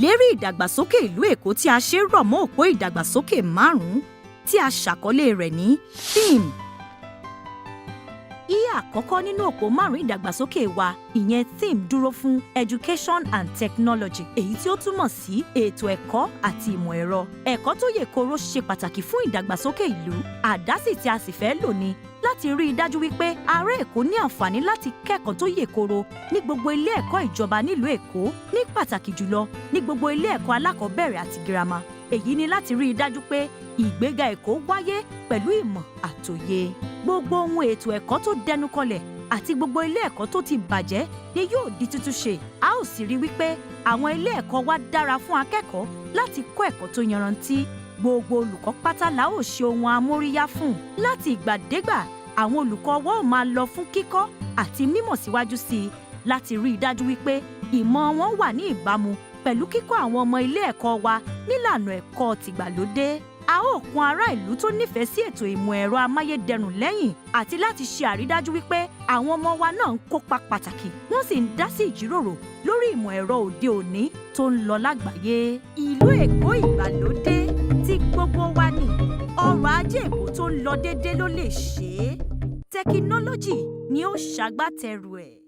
ìlérí ìdàgbàsókè ìlú Èkó tí a ṣe rọ̀ mọ́ òpó ìdàgbàsókè 5 tí a ṣàkọlé rẹ̀ ní theme. Àkọ́kọ́ nínú òpó 5 ìdàgbàsókè wa, ìyẹn theme dúró fún education and technology, èyí tí ó túmọ̀ sí ètò ẹ̀kọ́ àti ìmọ̀ ẹ̀rọ. Ẹ̀kọ́ tó yè kooro ṣe pàtàkì fún ìdàgbàsókè ìlú. Àdásì tí a sì fẹ́ lò ní láti rí i dájú wípé ará Èkó ní àǹfààní láti kẹ́kọ̀ọ́ tó yè kooro ní gbogbo ilé ẹ̀kọ́ ìjọba nílùú Èkó, ní pàtàkì jùlọ ní gbogbo ilé ẹ̀kọ́ alákọ̀ọ́bẹ̀rẹ̀ àti girama. Èyí ni láti rí i dájú pé ìgbéga Èkó wáyé pẹ̀lú ìmọ̀ àtòye. Gbogbo ohun ètò ẹ̀kọ́ tó dẹnu kọlẹ̀ àti gbogbo ilé ẹ̀kọ́ tó ti bàjẹ́ ni yóò di títún ṣe. A ó sì rí wípé àwọn ilé ẹ̀kọ́ wa dára fún akẹ́kọ̀ọ́ láti kọ́ ẹ̀kọ́ tó yanrantí. Gbogbo olùkọ́ pátá la ó ṣe ohun amóríyá fún. Láti ìgbàdégbà, àwọn olùkọ́ wa ó máa lọ fún kíkọ́ àti mímọ̀ síwájú sí i láti rí i dájú wípé ìmọ̀ wọn wà ní ìbámu pẹ̀lú kíkọ́ àwọn ọmọ ilé ẹ̀kọ́ wa nílànà ẹ̀kọ́ tìgbàlódé. A ó kún ará ìlú tó nífẹ̀ẹ́ sí ètò ìmọ̀ ẹ̀rọ amáyédẹrùn lẹ́yìn àti láti ṣe àrídájú wípé àwọn ọmọ wa náà ń kópa pàtàkì, wọ́n sì ń dá sí ìjíròrò lórí ìmọ̀ ẹ̀rọ òde òní tó ń lọ lágbàáyé. Ìlú Èkó ìgbàlódé tí gbogbo wa ní, ọrọ̀ ajé Èkó tó ń lọ déédéé ló lè ṣe é. Tẹkinọ́lọ́jì ni ó ṣagbátẹrù ẹ̀.